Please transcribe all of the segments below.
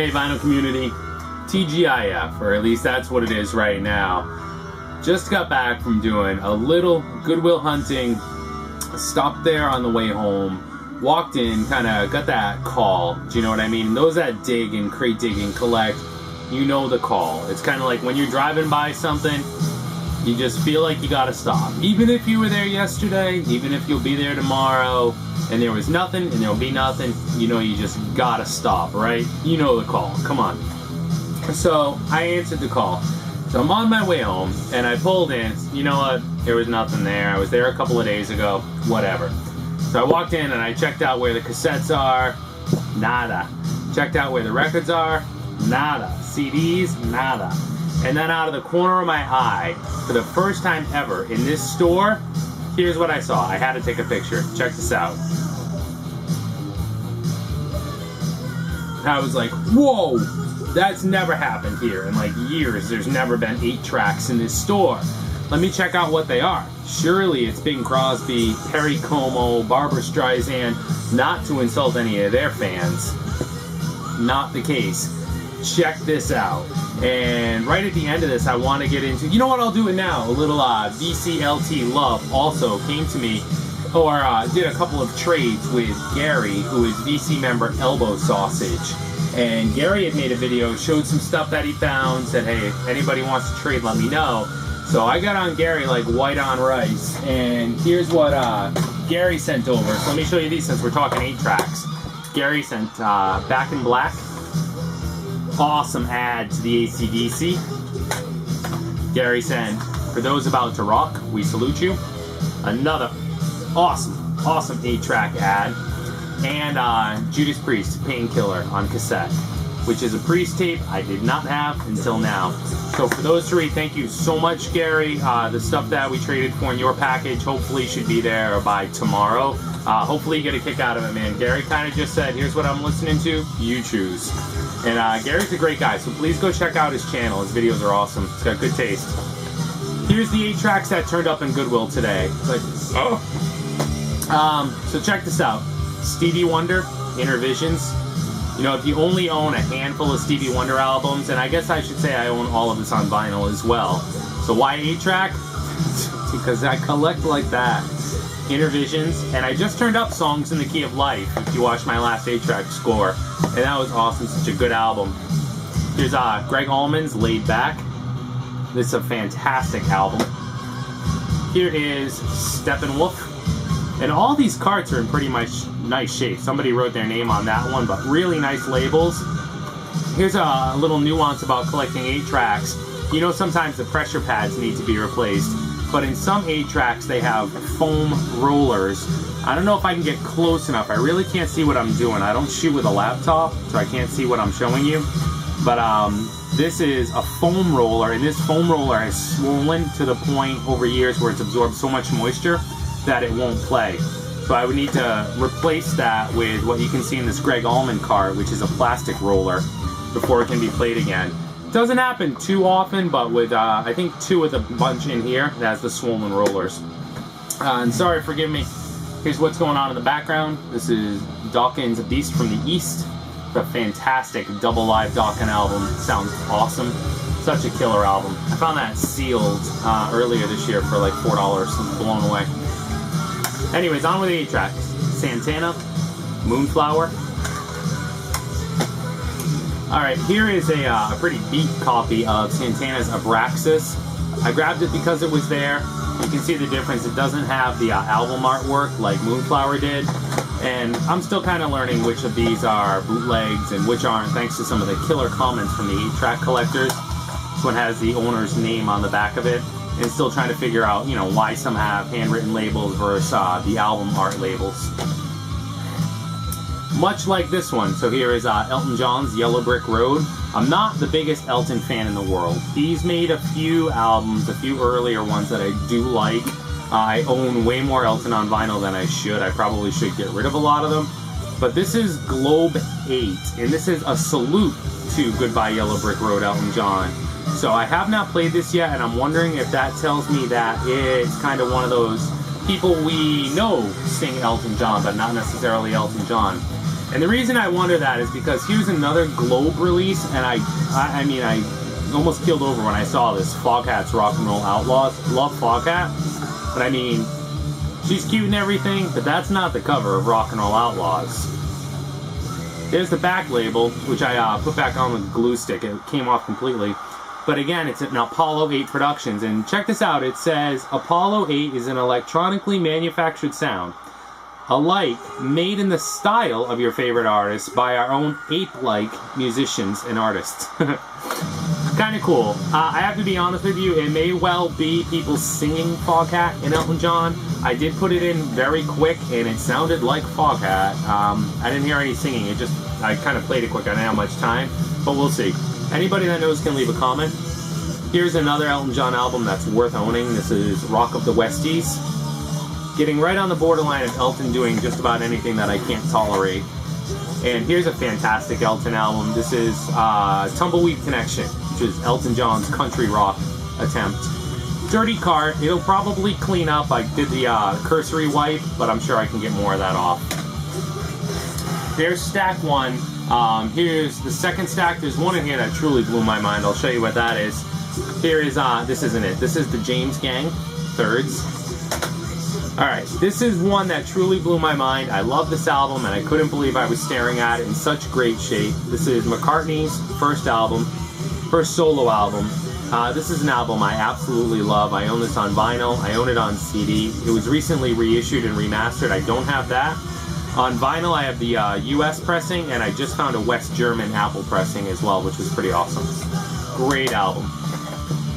Hey vinyl community, TGIF, or at least that's what it is right now. Just got back from doing a little Goodwill hunting, stopped there on the way home, walked in, kind of got that call, do you know what I mean? Those that dig and crate dig and collect, you know the call. It's kind of like when you're driving by something, you just feel like you gotta stop. Even if you were there yesterday, even if you'll be there tomorrow, and there was nothing, and there'll be nothing, you know you just gotta stop, right? You know the call, come on. So, I answered the call. So I'm on my way home, and I pulled in, you know what, there was nothing there. I was there a couple of days ago, whatever. So I walked in and I checked out where the cassettes are, nada. Checked out where the records are, nada. CDs, nada. And then out of the corner of my eye, for the first time ever in this store, here's what I saw. I had to take a picture. Check this out. I was like, whoa, that's never happened here in like years. There's never been 8 tracks in this store. Let me check out what they are. Surely it's Bing Crosby, Perry Como, Barbra Streisand, not to insult any of their fans. Not the case. Check this out. And right at the end of this, I want to get into, you know what, I'll do it now. A little VCLT love also came to me, or did a couple of trades with Gary, who is VC member ElboSausage. And Gary had made a video, showed some stuff that he found, said, hey, if anybody wants to trade, let me know. So I got on Gary like white on rice. And here's what Gary sent over. So let me show you these since we're talking 8 tracks. Gary sent Back in Black. Awesome ad to the AC/DC. Gary sent For Those About to Rock, We Salute You. Another awesome 8-track ad. And Judas Priest, Painkiller on cassette, which is a Priest tape I did not have until now. So for those 3, thank you so much, Gary. The stuff that we traded for in your package hopefully should be there by tomorrow. Hopefully you get a kick out of it, man. Gary kind of just said, here's what I'm listening to, you choose. And Gary's a great guy, so please go check out his channel. His videos are awesome. He's got good taste. Here's the 8 tracks that turned up in Goodwill today. It's like, oh. So check this out. Stevie Wonder, Inner Visions. You know, if you only own a handful of Stevie Wonder albums, and I guess I should say I own all of this on vinyl as well. So why 8-track? Because I collect like that. Inner Visions, and I just turned up Songs in the Key of Life, if you watched my last 8-track score, and that was awesome, such a good album. Here's Greg Allman's Laid Back. This is a fantastic album. Here is Steppenwolf, and all these carts are in pretty much nice shape. Somebody wrote their name on that one, but really nice labels. Here's a little nuance about collecting 8 tracks. You know, sometimes the pressure pads need to be replaced, but in some 8 tracks they have foam rollers. I don't know if I can get close enough. I really can't see what I'm doing. I don't shoot with a laptop, so I can't see what I'm showing you. But this is a foam roller, and this foam roller has swollen to the point over years where it's absorbed so much moisture that it won't play. So I would need to replace that with what you can see in this Greg Allman cart, which is a plastic roller, before it can be played again. Doesn't happen too often, but with I think 2 of the bunch in here, it has the swollen rollers. And sorry, forgive me. Here's what's going on in the background. This is Dawkins' Beast from the East. The fantastic double live Dawkins album. It sounds awesome. Such a killer album. I found that sealed earlier this year for like $4. I'm blown away. Anyways, on with the 8 tracks. Santana, Moonflower. Alright, here is a pretty beat copy of Santana's Abraxas. I grabbed it because it was there. You can see the difference. It doesn't have the album artwork like Moonflower did. And I'm still kind of learning which of these are bootlegs and which aren't, thanks to some of the killer comments from the 8-track collectors. This one has the owner's name on the back of it. And still trying to figure out, you know, why some have handwritten labels versus the album art labels. Much like this one. So here is Elton John's Yellow Brick Road. I'm not the biggest Elton fan in the world. He's made a few albums, a few earlier ones that I do like. I own way more Elton on vinyl than I should. I probably should get rid of a lot of them. But this is Globe 8, and this is a salute to Goodbye Yellow Brick Road, Elton John. So I have not played this yet, and I'm wondering if that tells me that it's kind of one of those people we know sing Elton John, but not necessarily Elton John. And the reason I wonder that is because here's another Globe release, and I mean, I almost killed over when I saw this. Foghat's Rock and Roll Outlaws. Love Foghat, but I mean, she's cute and everything, but that's not the cover of Rock and Roll Outlaws. There's the back label, which I put back on with glue stick. It came off completely. But again, it's an Apollo 8 Productions, and check this out. It says, Apollo 8 is an electronically manufactured sound, alike made in the style of your favorite artists by our own ape-like musicians and artists. Kind of cool. I have to be honest with you, it may well be people singing Foghat and Elton John. I did put it in very quick, and it sounded like Foghat. I didn't hear any singing. I kind of played it quick. I didn't have much time, but we'll see. Anybody that knows can leave a comment. Here's another Elton John album that's worth owning. This is Rock of the Westies. Getting right on the borderline of Elton doing just about anything that I can't tolerate. And here's a fantastic Elton album. This is Tumbleweed Connection, which is Elton John's country rock attempt. Dirty cart. It'll probably clean up. I did the cursory wipe, but I'm sure I can get more of that off. There's stack one. Here's the second stack. There's one in here that truly blew my mind. I'll show you what that is. Here is, this isn't it. This is the James Gang, thirds. Alright, this is one that truly blew my mind. I love this album, and I couldn't believe I was staring at it in such great shape. This is McCartney's first solo album. This is an album I absolutely love. I own this on vinyl. I own it on CD. It was recently reissued and remastered. I don't have that. On vinyl, I have the US pressing, and I just found a West German Apple pressing as well, which was pretty awesome. Great album.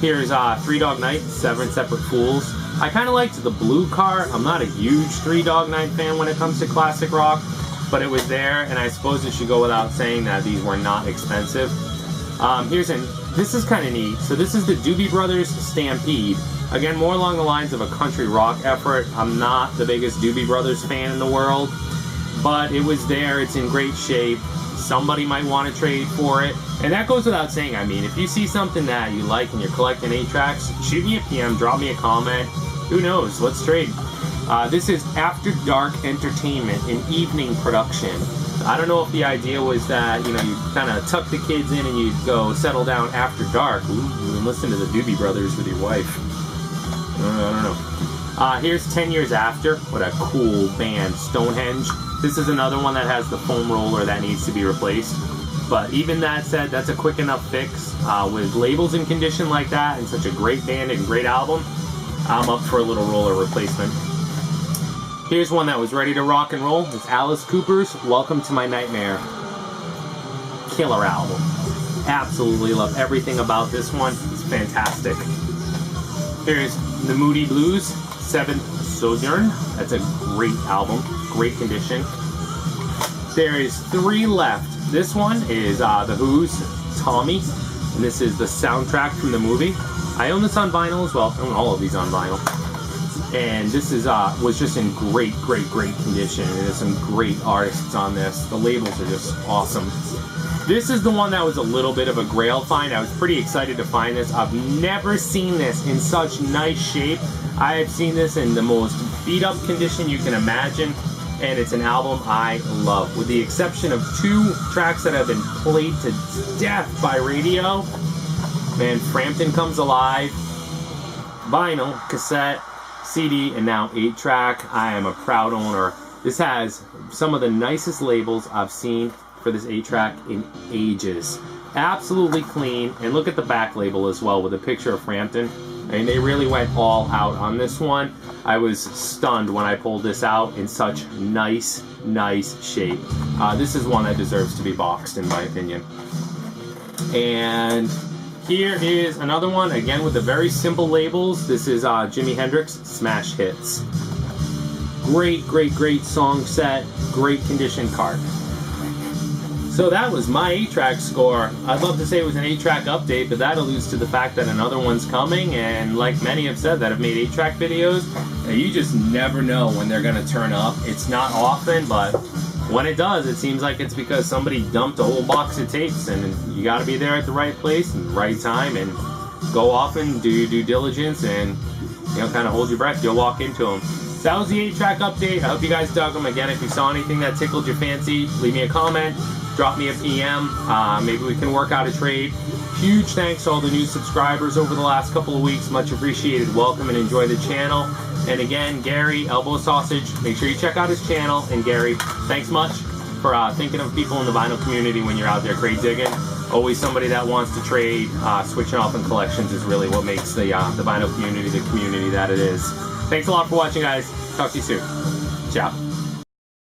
Here's Three Dog Night, Seven Separate Fools. I kind of liked the blue car. I'm not a huge Three Dog Night fan when it comes to classic rock, but it was there, and I suppose it should go without saying that these were not expensive. This is kind of neat. So this is the Doobie Brothers Stampede. Again, more along the lines of a country rock effort. I'm not the biggest Doobie Brothers fan in the world, but it was there. It's in great shape. Somebody might want to trade for it. And that goes without saying. I mean, if you see something that you like and you're collecting 8-tracks, shoot me a PM, drop me a comment. Who knows? Let's trade. This is After Dark Entertainment, an evening production. I don't know if the idea was that, you know, you kind of tuck the kids in and you go settle down after dark. Ooh, and listen to the Doobie Brothers with your wife. I don't know. Here's 10 Years After. What a cool band. Stonehenge. This is another one that has the foam roller that needs to be replaced. But even that said, that's a quick enough fix. With labels in condition like that and such a great band and great album, I'm up for a little roller replacement. Here's one that was ready to rock and roll. It's Alice Cooper's Welcome to My Nightmare. Killer album. Absolutely love everything about this one. It's fantastic. Here's The Moody Blues, Seventh Sojourn. That's a great album. Great condition. There is 3 left. This one is The Who's Tommy, and this is the soundtrack from the movie. I own this on vinyl as well. I own all of these on vinyl. And this is was just in great condition. There's some great artists on this. The labels are just awesome. This is the one that was a little bit of a grail find. I was pretty excited to find this. I've never seen this in such nice shape. I have seen this in the most beat up condition you can imagine. And it's an album I love. With the exception of 2 tracks that have been played to death by radio. Man, Frampton Comes Alive, vinyl, cassette, CD, and now 8-track. I am a proud owner. This has some of the nicest labels I've seen for this 8-track in ages. Absolutely clean, and look at the back label as well with a picture of Frampton. I mean, they really went all out on this one. I was stunned when I pulled this out in such nice shape. This is one that deserves to be boxed, in my opinion. And here is another one, again with the very simple labels. This is Jimi Hendrix Smash Hits. Great song set, great condition cart. So that was my 8-track score. I'd love to say it was an 8-track update, but that alludes to the fact that another one's coming, and like many have said that have made 8-track videos, you just never know when they're going to turn up. It's not often, but when it does, it seems like it's because somebody dumped a whole box of tapes, and you got to be there at the right place and the right time, and go off and do your due diligence, and, you know, kind of hold your breath. You'll walk into them. So that was the 8-track update. I hope you guys dug them. Again, if you saw anything that tickled your fancy, leave me a comment, drop me a PM. Maybe we can work out a trade. Huge thanks to all the new subscribers over the last couple of weeks. Much appreciated. Welcome and enjoy the channel. And again, Gary, ElboSausage, make sure you check out his channel. And Gary, thanks much for thinking of people in the vinyl community when you're out there crate digging. Always somebody that wants to trade. Switching off in collections is really what makes the vinyl community the community that it is. Thanks a lot for watching, guys. Talk to you soon. Ciao.